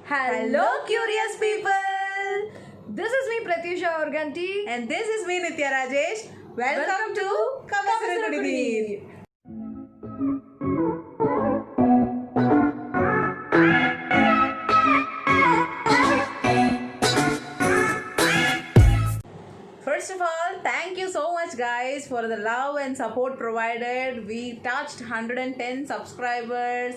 Hello, curious people! This is me, Pratyusha Organti. And this is me, Nitya Rajesh. Welcome to Kamasura Kudineer. First of all, thank you so much, guys, for the love and support provided. We touched 110 subscribers.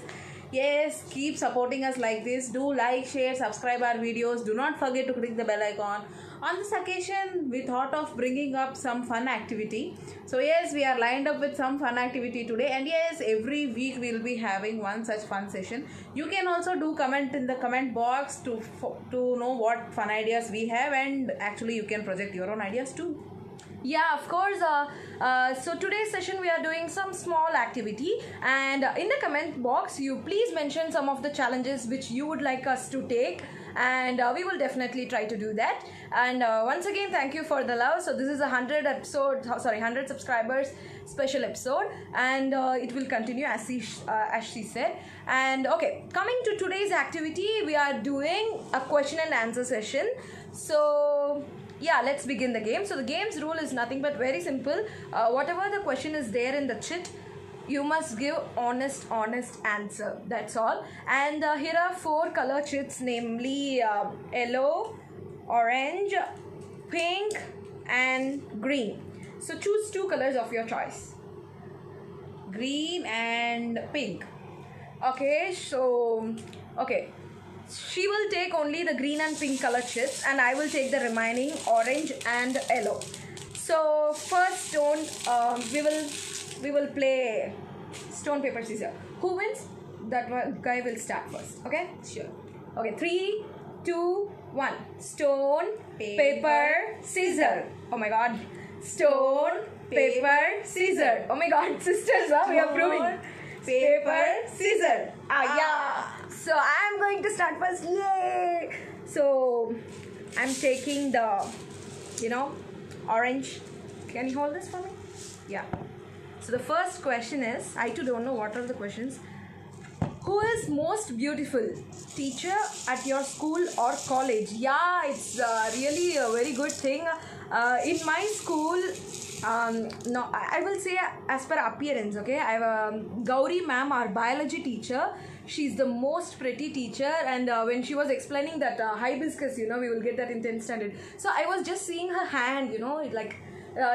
Yes, keep supporting us like this. Do like, share, subscribe our videos. Do not forget to click the bell icon. On this occasion, we thought of bringing up some fun activity. So yes, we are lined up with some fun activity today. And yes, every week we will be having one such fun session. You can also do comment in the comment box to know what fun ideas we have, and actually you can project your own ideas too. Yeah, of course. So today's session we are doing some small activity, and in the comment box you please mention some of the challenges which you would like us to take, and we will definitely try to do that. And once again, thank you for the love. So this is a 100 subscribers special episode, and it will continue as she said. And okay, coming to today's activity, we are doing a question and answer session. So yeah, let's begin the game. So the game's rule is nothing but very simple. Whatever the question is there in the chit, you must give honest answer. That's all. And here are 4 color chits, namely yellow, orange, pink and green. So choose 2 colors of your choice. Green and pink. Okay, so okay, she will take only the green and pink color chits, and I will take the remaining orange and yellow. So first stone, we will play stone paper scissors. Who wins? That one guy will start first. Okay, Sure. okay, 3 2 1. Stone paper scissors. Oh my god. Stone paper scissors. Oh my god, sisters, huh? We are proving. Paper, scissors. Yeah. So I'm going to start first. Yay! So I'm taking the, orange. Can you hold this for me? Yeah. So the first question is, I too don't know what are the questions. Who is most beautiful? Teacher at your school or college? Yeah, it's really a very good thing. In my school, no, I will say as per appearance, okay? I have Gauri ma'am, our biology teacher. She's the most pretty teacher, and when she was explaining that hibiscus, we will get that in 10th standard. So I was just seeing her hand, like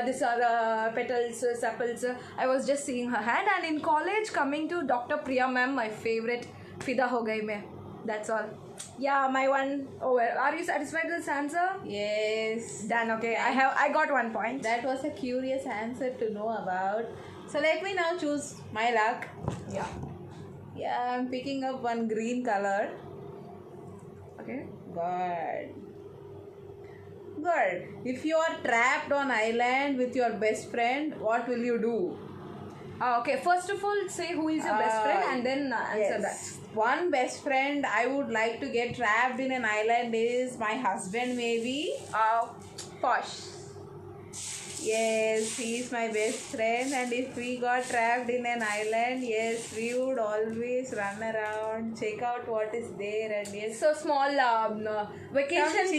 these are petals, sepals. I was just seeing her hand. And in college, coming to Dr. Priya ma'am, my favorite, Fida ho gayi main. That's all. Yeah, my one. Oh, well, are you satisfied with this answer? Yes. Done. Okay, I got 1 point. That was a curious answer to know about. So let me now choose my luck. Yeah. Yeah, I'm picking up one green color. Okay. Good. Good. If you are trapped on island with your best friend, what will you do? Okay. First of all, say who is your best friend, and then answer that. One best friend I would like to get trapped in an island is my husband, maybe. Posh. Yes, he is my best friend, and if we got trapped in an island, yes, we would always run around, check out what is there, and yes. So small vacation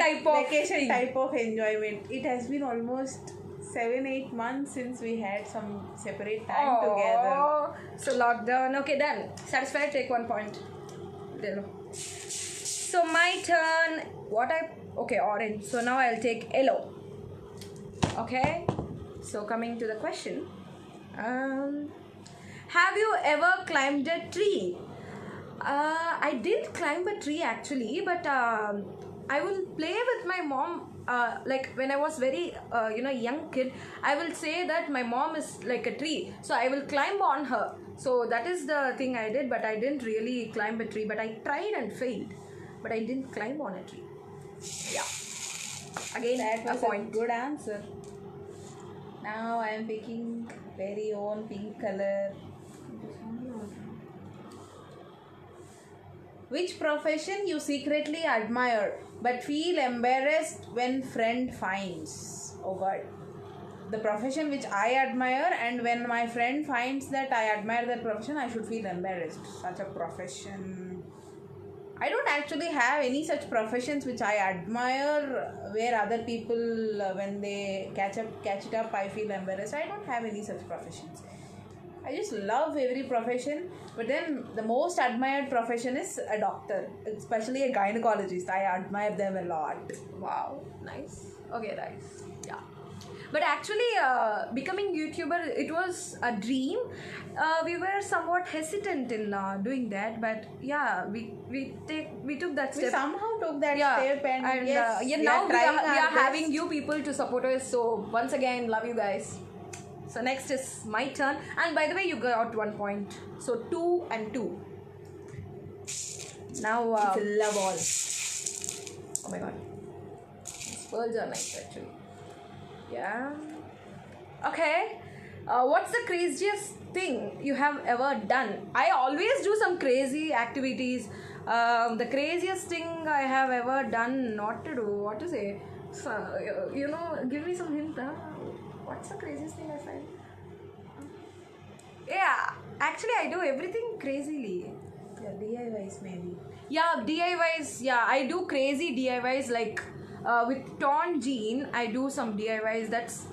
type of enjoyment. It has been almost 7-8 months since we had some separate time together. So lockdown. Okay, done. Satisfied? Take 1 point. So my turn. Okay, orange. So now I'll take yellow. Okay. So coming to the question. Have you ever climbed a tree? I didn't climb a tree actually, but I will play with my mom. Like when I was very young kid, I will say that my mom is like a tree, so I will climb on her. So that is the thing I did, but I didn't really climb a tree. But I tried and failed, but I didn't climb on a tree. Yeah. Again, That was a point. good answer. Now I am picking very own pink color. Which profession you secretly admire but feel embarrassed when friend finds? Oh God. The profession which I admire, and when my friend finds that I admire that profession, I should feel embarrassed. Such a profession. I don't actually have any such professions which I admire where other people when they catch it up I feel embarrassed. I don't have any such professions. I just love every profession, but then the most admired profession is a doctor, especially a gynecologist. I admire them a lot. Wow, nice. Okay, nice. Yeah. But actually, becoming YouTuber, it was a dream. We were somewhat hesitant in doing that, but yeah, we took that We step. somehow took that Yeah, step, and yes, yeah, we now are we trying are our best. having you people to support us. So once again, love you guys. So next is my turn, and by the way, you got 1 point. So 2 and 2. Now, It's a love all. oh my god, these pearls are nice actually. Yeah. Okay. What's the craziest thing you have ever done? I always do some crazy activities. The craziest thing I have ever done, not to do. What to say? So, give me some hint. What's the craziest thing I find? Yeah, actually, I do everything crazily. Yeah, DIYs maybe. Yeah, DIYs. Yeah, I do crazy DIYs like with torn jean. I do some DIYs. That's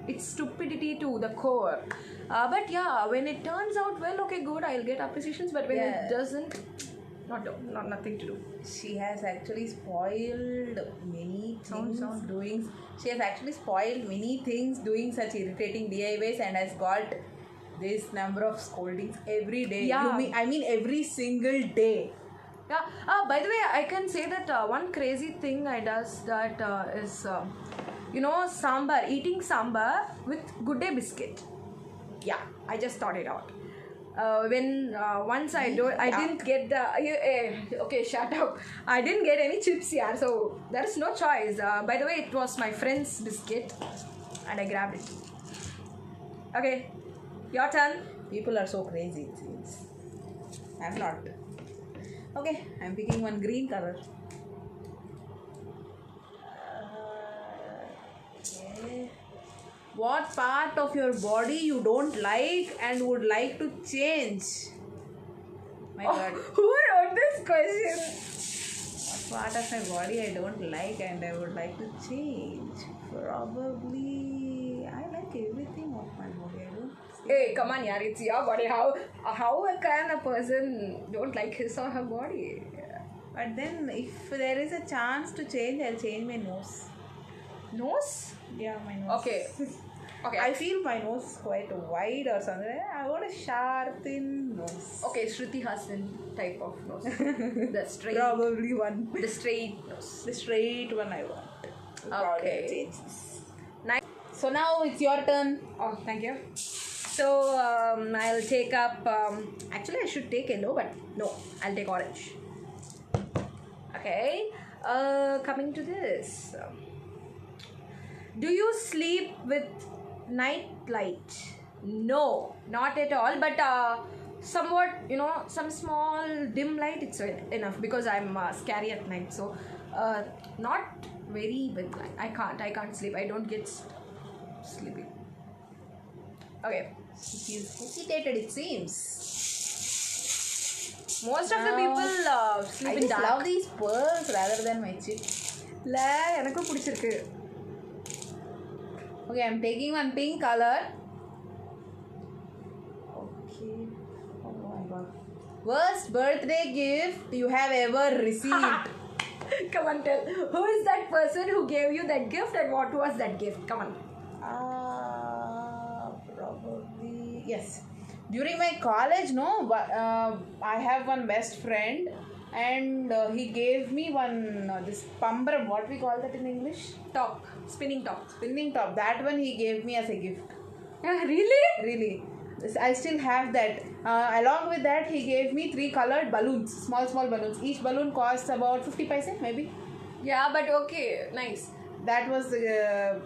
it's stupidity to the core. But yeah, when it turns out well, okay, good. I'll get appreciations. But when Yeah. it doesn't, not nothing to do. She has actually spoiled many things Sound. doing. She has actually spoiled many things doing such irritating DIYs and has got this number of scoldings every day. Yeah. I mean every single day. Yeah. By the way, I can say that one crazy thing I does that is sambar. Eating sambar with Good Day biscuit. Yeah, I just thought it out. When once I didn't get the okay, shut up. I didn't get any chips here, so there is no choice. By the way, it was my friend's biscuit, and I grabbed it. Okay, your turn. People are so crazy, it seems. I'm not. Okay, I'm picking one green color. Okay. What part of your body you don't like and would like to change? My God. Who wrote this question? What part of my body I don't like and I would like to change? Probably I like everything of my body. I don't. Hey, come on, yaar, it's your body. How can a person don't like his or her body? But then, if there is a chance to change, I'll change my nose. Nose? Yeah, my nose. Okay. Okay. I feel my nose is quite wide or something. I want a sharp, thin nose. Okay, Shruti Hassan type of nose. The straight. Probably one. The straight nose. The straight one I want. Okay. Change this. Nice. So now it's your turn. Oh, thank you. So I'll take up. Actually, I should take yellow, but no, I'll take orange. Okay. Coming to this. Do you sleep with night light? No, not at all. But somewhat, some small dim light, it's enough because I'm scary at night. So not very big light. I can't sleep. I don't get sleepy. Okay. She's hesitated, it seems. Most of the people sleep I in just dark. love these pearls rather than my chips. எனக்கும் பிடிச்சிருக்கு. Okay, I'm taking one pink color. Okay. Oh my God. Worst birthday gift you have ever received? Come on, tell. Who is that person who gave you that gift and what was that gift? Come on. Probably yes. During my college, no, but I have one best friend, and he gave me one this pambram. What we call that in English? Top. Spinning top. Spinning top. That one he gave me as a gift. Really? Really. I still have that. Along with that, he gave me 3 colored balloons, small balloons. Each balloon costs about 50 paise, maybe. Yeah, but okay. Nice. That was the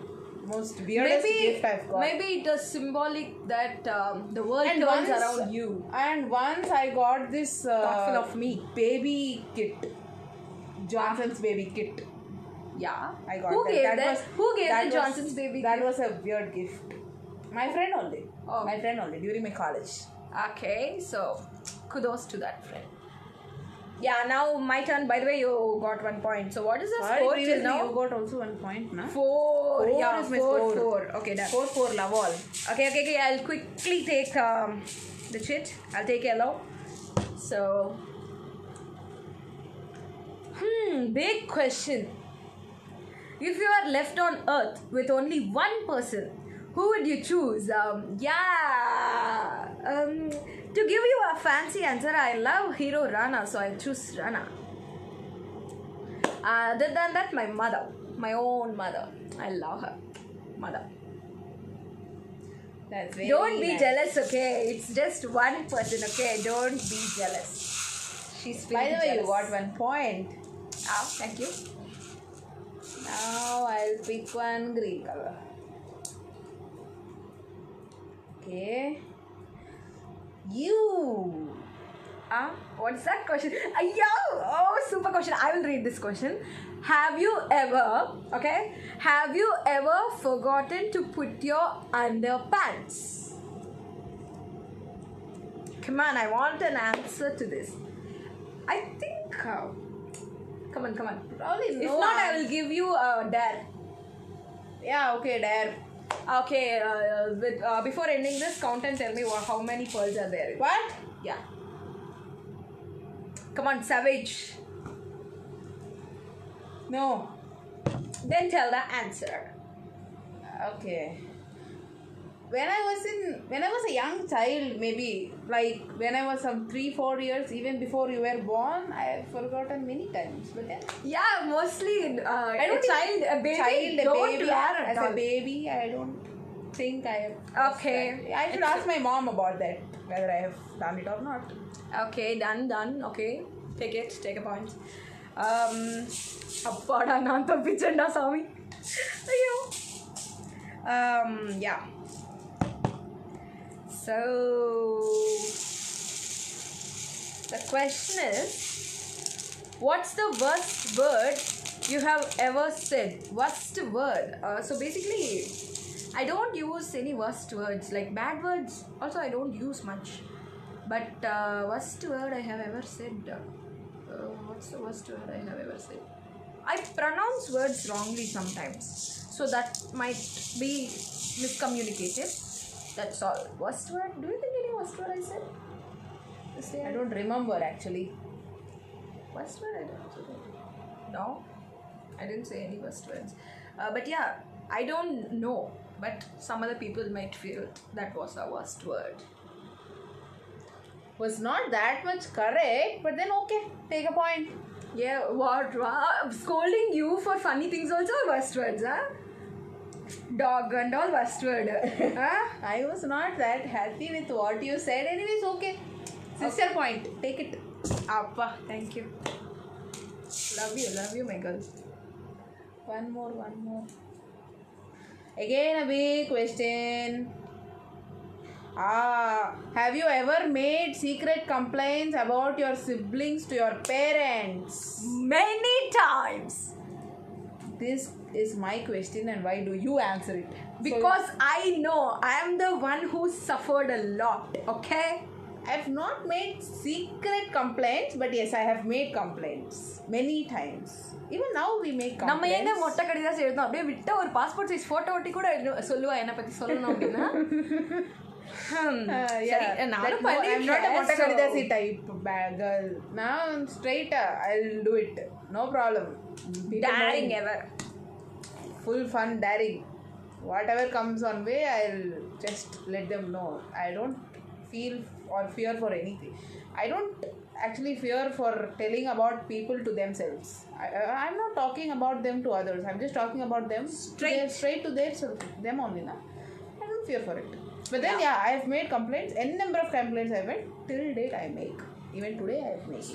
most weirdest gift I've got. Maybe it was symbolic that the world And turns once- around you. And once I got this Thoughtful of me. baby kit, Johnson's baby kit. Yeah. I got Who that. gave That that? was- Who gave that the was- Johnson's baby? That gift? was a weird gift. My friend only. Oh. My friend only during my college. Okay. So, kudos to that friend. Yeah, now my turn. By the way, you got 1 point. So what is the Sorry, score till previously now? you got also 1 point, na? 4. Four Yeah, is my 4, score. 4. Okay, done. 4-4, love all. Okay. I'll quickly take the chit. I'll take yellow. So, big question. If you are left on Earth with only one person, who would you choose? To give you a fancy answer, I love hero Rana, so I'll choose Rana. Other than that, my mother, my own mother. I love her. Mother. That's very Don't be nice. jealous, okay? It's just one person, okay? Don't be jealous. She's By feeling the way, jealous. you got 1 point. Thank you. Now I'll pick one green color. Okay. You. What's that question? Super question. I will read this question. Have you ever forgotten to put your underpants? Come on, I want an answer to this. I think. Come on. Probably If no. not, I will give you a dare. Yeah, okay, there. Okay, before ending this, count and tell me how many pearls are there. What? Yeah. Come on, savage. No. Then tell the answer. Okay. When I was a young child, maybe like when I was some 3-4 years, even before you were born, I have forgotten many times. But then Yeah, mostly I don't a baby don't baby, wear at as all. a baby, I don't think I have. Okay. I should ask my mom about that, whether I have done it or not. Okay, done. Okay, take a point. Appada naan tappichanda Sami. Ayyo. Yeah. So the question is, what's the worst word you have ever said? Worst word. So basically, I don't use any worst words. Like bad words, also I don't use much. But worst word I have ever said. What's the worst word I have ever said? I pronounce words wrongly sometimes, so that might be miscommunicated. That's all. Worst word? Do you think any worst word I said? I don't remember actually. Worst word I don't say. No, I didn't say any worst words. But yeah, I don't know. But some other people might feel that was a worst word. Was not that much correct, but then okay, take a point. Yeah, what? Scolding you for funny things also are worst words, huh? Dog and all worst word. Huh? I was not that happy with what you said. Anyways, okay. Sister point. Take it. Appa, thank you. Love you, my girl. One more. Again, a big question. Have you ever made secret complaints about your siblings to your parents? Many times. This is my question, and why do you answer it? Because I know I am the one who suffered a lot, okay? I have not made secret complaints, but yes, I have made complaints many times. Even now we make நம்ம complaints. ஏங்க மொட்டை கடிதாசி எழுதணும் அப்படியே விட்ட ஒரு passport size photo ஒட்டி கூட சொல்லுவா என்னை பத்தி சொல்லணும் அப்படின்னா I'm not a Motta Kadidasi type girl. Now straight, I'll do it. No problem. daring ever. Full fun daring. Whatever comes on way, I'll just let them know. I don't feel or fear for anything. I don't actually fear for telling about people to themselves. I'm not talking about them to others. I'm just talking about them straight to them only. Na? I don't fear for it. But then I have made complaints. N number of complaints I've made. Till date I make. Even today I have made.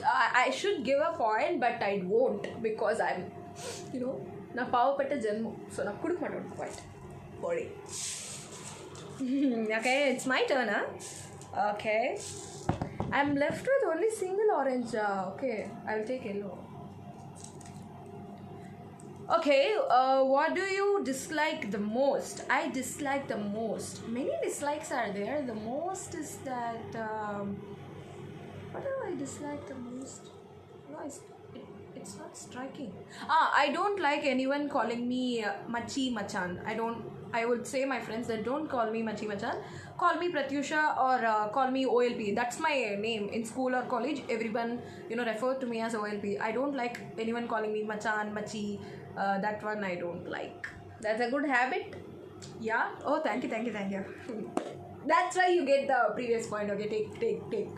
I should give a point, but I won't because I'm, na paavapetta janmam. So na kudukka matten point. Body. Okay, it's my turn, huh? Okay. I'm left with only single orange. Okay, I'll take yellow. Okay, what do you dislike the most? I dislike the most. Many dislikes are there. The most is that. What do I dislike the most? know, it's not striking. I don't like anyone calling me Machi Machan. I would say my friends that don't call me Machi Machan. Call me Pratyusha or call me OLP. That's my name in school or college. Everyone, refer to me as OLP. I don't like anyone calling me Machan, Machi. That one I don't like. That's a good habit. Yeah. Oh, thank you. That's why you get the previous point. Okay, take.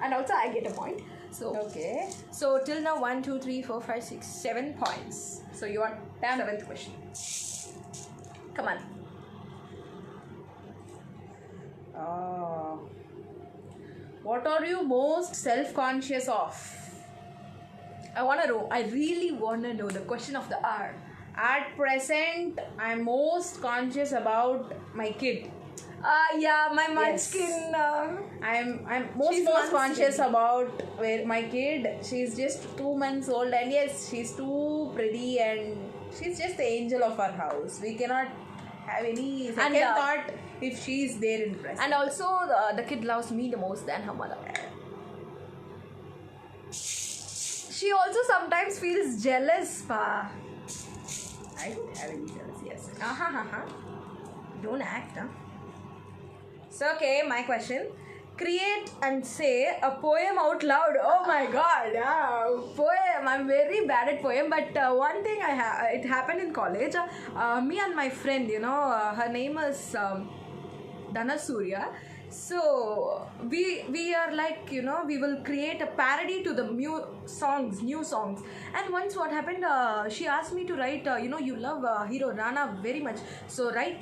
And also I get a point. So Okay. So till now 1, 2, 3, 4, 5, 6, 7 points. So you are seventh question. Come on. What are you most self-conscious of? I really wanna know the question of the hour. At present, I'm most conscious about my kid. Yeah, my Yes. munchkin. I'm most She's conscious munchkin. about where my kid. She's just 2 months old, and yes, she's too pretty, and she's just the angel of our house. We cannot have any second thought if she's there in present. And also the kid loves me the most than her mother. She also sometimes feels jealous, pa. I don't have any jealousy. Yes. Don't act, huh? So, okay, my question. Create and say a poem out loud. Oh my god, yeah, poem. I'm very bad at poem, but one thing it happened in college. Me and my friend, her name is Dana Surya. So we are like, we will create a parody to the new songs. And once what happened, she asked me to write, you love hero Rana very much, so write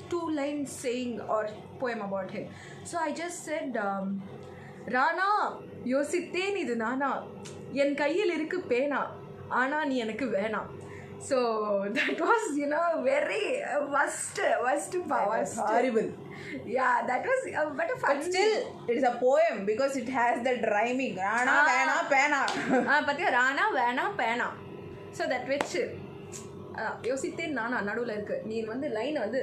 2 lines saying or poem about him. So I just said, Rana யோசித்தேன் இது நானா என் கையில் இருக்கு பேனா ஆனா நீ எனக்கு வேணாம். So that was, very worst. Horrible. Yeah, that was but a fun. But still, it is a poem because it has that rhyming. Rana, Vena, Pena. பத்தியா ராணா வேணா பேனா. So that which யோசித்தேன் நானா நடுவில் இருக்கு. நீ வந்து லைனை வந்து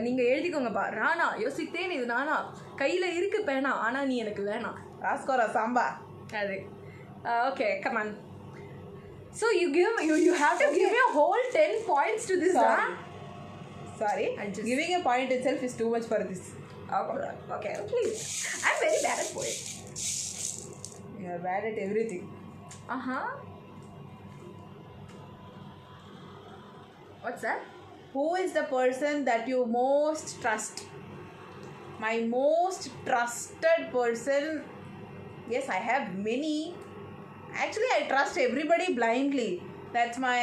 நீங்கள் எழுதிக்கோங்கப்பா. ராணா யோசித்தேன் இது நானா கையில் இருக்கு பேனா ஆனால் நீ எனக்கு வேணாம். Raskora Samba. அது okay, come on. So you have to give me a whole 10 points to this. Sorry. Giving a point itself is too much for this. Okay, please. I'm very bad at poetry. You are bad at everything. What's that? Who is the person that you most trust? My most trusted person. Yes, I have many. Actually, I trust everybody blindly. That's my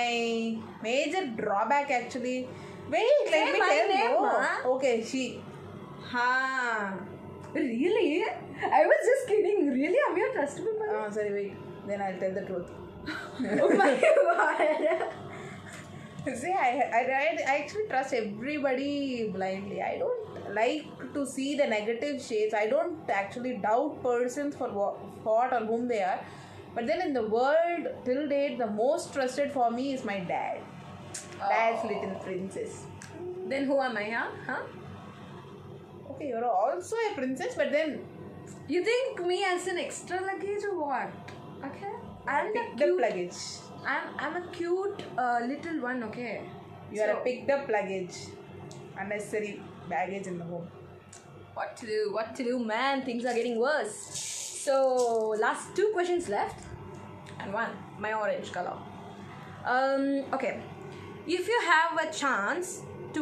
major drawback actually. Wait, let me tell you. Okay, she. Really? I was just kidding. Really? I'm your trustable person? Oh, sorry, wait. Then I'll tell the truth. Oh my god. See, I actually trust everybody blindly. I don't like to see the negative shades. I don't actually doubt persons for what or whom they are. But then in the world, till date, the most trusted for me is my dad. Dad's little princess. Then who am I, huh? Okay, you're also a princess, but then... You think me as an extra luggage or what? Okay. picked up luggage. I'm a cute little one, okay? You are a picked up luggage. Unnecessary baggage in the home. What to do, man? Things are getting worse. So, last 2 questions left. And 1, my orange color. Okay. If you have a chance to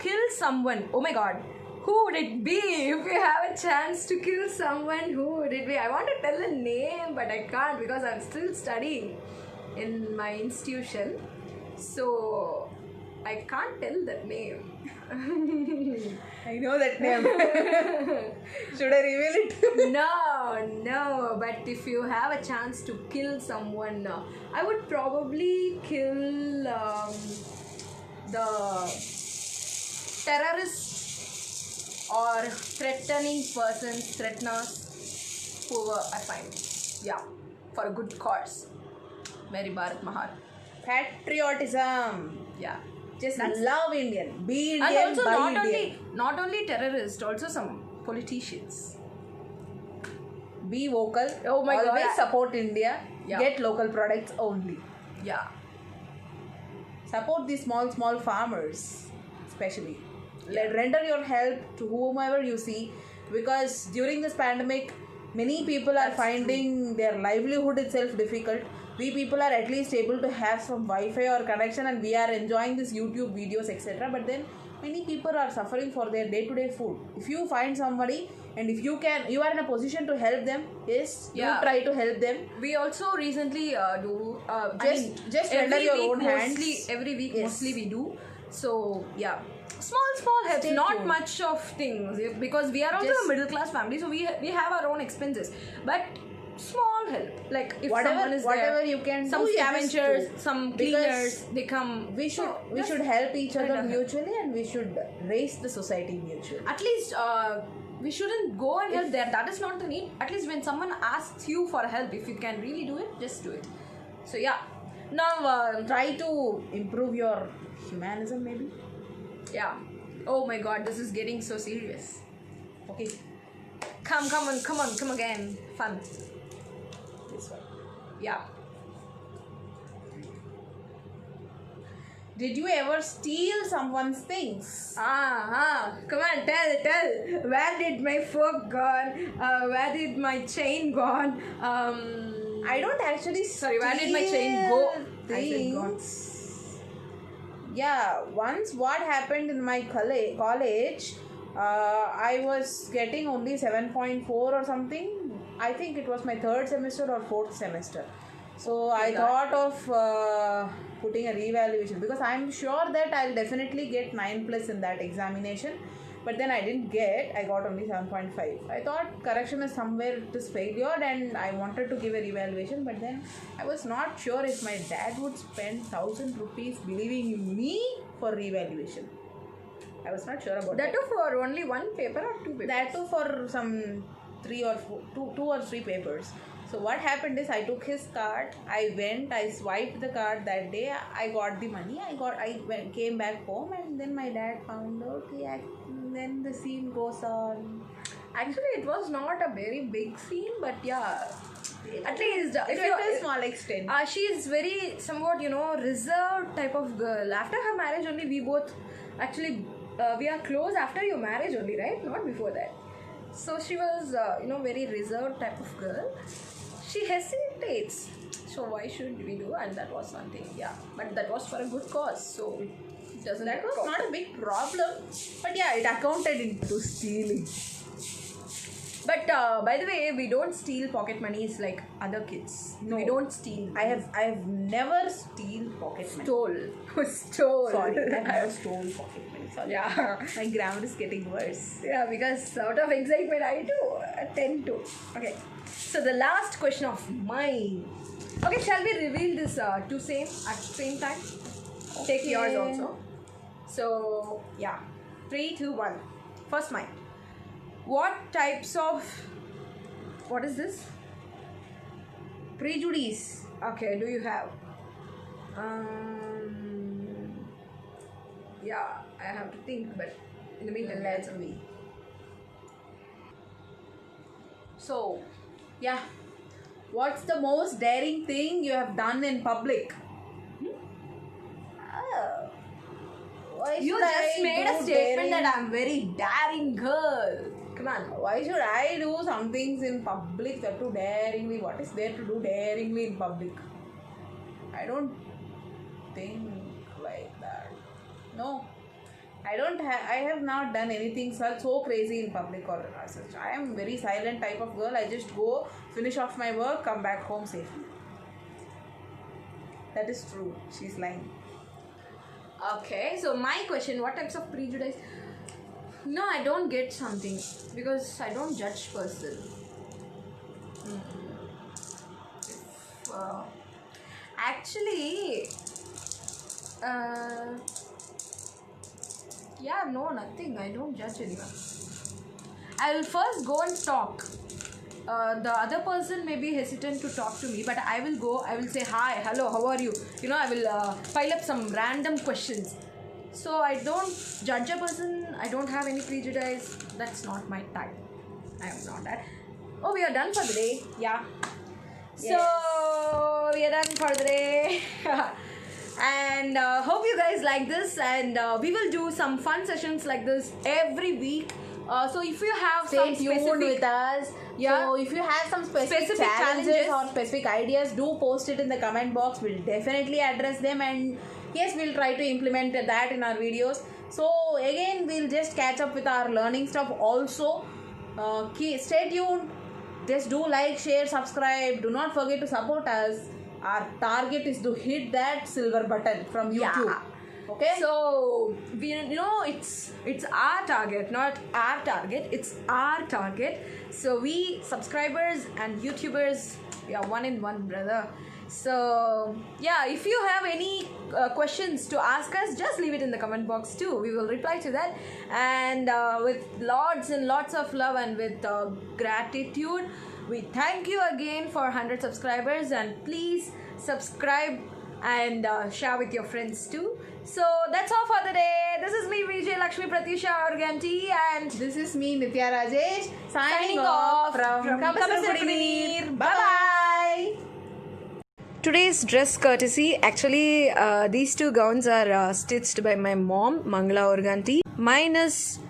kill someone, oh my god, who would it be? If you have a chance to kill someone, who would it be? I want to tell a name, but I can't because I'm still studying in my institution. So, I can't tell that name. I know that name. Should I reveal it? No, but if you have a chance to kill someone, I would probably kill the terrorists or threateners, whoever I find. Yeah, for a good cause. Meri Bharat Mahar. Patriotism. Yeah. Just love Indian. Be Indian. And also not Indian. only terrorists, also some politicians. be vocal. Oh my God. Always support India. Yeah. Get local products only. Yeah. Support the small farmers, especially. Yeah. Render your help to whomever you see, because during this pandemic, many people are That's finding their livelihood itself difficult. We people are at least able to have some Wi-Fi or connection, and we are enjoying these YouTube videos, etc. But then many people are suffering for their day-to-day food. If you find somebody, and if you are in a position to help them, yes, Yeah. you try to help them. We also recently do Just render every your week own hands. every week Yes. mostly we do. So yeah, small helps, Stay not tuned. much of things, because we are also Just- a middle class family, so we have our own expenses, but small help, like if someone is whatever there, you can some do, you just scavengers, do. some Because cleaners, they come. we should So, we just should help each other kind of mutually, and we should raise the society mutually. at least we shouldn't go and help there. That is not the need. At least when someone asks you for help, if you can really do it, just do it. So yeah, now Try to improve your humanism, maybe. yeah. Oh my God, this is getting so serious. Okay, Come again. Fun. this one. Yeah. Did you ever steal someone's things? Come on, tell. Where did my fork gone? Where did my chain gone? I don't actually Sorry, where did my chain go? I said gone. things. Yeah, once what happened in my college, I was getting only 7.4 or something. I think it was my third semester or fourth semester. So I thought of putting a revaluation, because I'm sure that I'll definitely get 9+ in that examination. But then I didn't get, I got only 7.5. I thought correction is somewhere it is failure, and I wanted to give a revaluation, but then I was not sure if my dad would spend 1,000 rupees believing in me for revaluation. I was not sure about That too for only one paper or two papers? that too for two or three papers. So what happened is, I took his card, I went, I swiped the card that day, I got the money, came back home, and then my dad found out, then the scene goes on. Actually, it was not a very big scene, but yeah, at least It if went to a you small extent. she is very somewhat reserved type of girl. After her marriage only, we both actually we are close after your marriage only, right? Not before that. So she was very reserved type of girl. She hesitates, so why should we do? And that was something, yeah, but that was for a good cause, so it doesn't. That was not a big problem, but yeah, it accounted into stealing. But by the way, we don't steal pocket monies like other kids. No. We don't steal. I have never steal pocket money. Stole. Sorry, I never stole pocket money. Sorry. Yeah. My grammar is getting worse. Yeah, because out of excitement, I do tend to. Okay. So the last question of mine. Okay, shall we reveal this two same at the same time? Take Okay. yours also. So yeah, 3, 2, 1. First mine. What types of? What is this? Prejudice. Okay, do you have? Yeah, I have to think, but in the meantime, Let's answer me. So, yeah. What's the most daring thing you have done in public? Oh. Why You should just I made a do statement daring- that I'm very daring girl. Come on. Why should I do some things in public that too daringly? What is there to do daringly in public? I don't think like that. No. I have not done anything so crazy in public or such. I am very silent type of girl. I just go, finish off my work, come back home safely. That is true. She's lying. Okay, so my question: what types of prejudice? No, I don't get something because I don't judge person. Actually, yeah, no, nothing. I don't judge anyone. I will first go and talk. The other person may be hesitant to talk to me, but I will go. I will say hi, hello, how are you? I will pile up some random questions. So I don't judge a person. I don't have any prejudice. That's not my type. I am not that. Oh, we are done for the day. Yeah. So we are done for the day. And hope you guys like this, and we will do some fun sessions like this every week. So if you have Stay some tuned specific, with us. Yeah. So if you have some specific challenges or specific ideas, do post it in the comment box. We'll definitely address them, and yes, we'll try to implement that in our videos. So again, we'll just catch up with our learning stuff also. Stay tuned. Just do like, share, subscribe. Do not forget to support us. Our target is to hit that silver button from YouTube. Yeah. Okay. So we, it's our target, not our target. It's our target. So we subscribers and YouTubers, we are one in one, brother. So yeah, if you have any questions to ask us, just leave it in the comment box too. We will reply to that, and with lots and lots of love and with gratitude, we thank you again for 100 subscribers, and please subscribe and share with your friends too. So that's all for the day. This is me, Vijay Lakshmi Pratyusha Organti, and this is me, Nithya Rajesh, signing off from Kapasar. Bye-bye. Today's dress courtesy, actually these two gowns are stitched by my mom, Mangala Organti. Mine is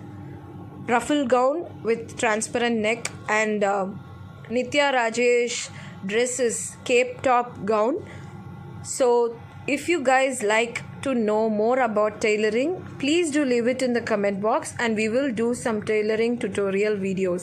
ruffle gown with transparent neck, and Nithya Rajesh dress is cape top gown. So if you guys like to know more about tailoring, please do leave it in the comment box, and we will do some tailoring tutorial videos.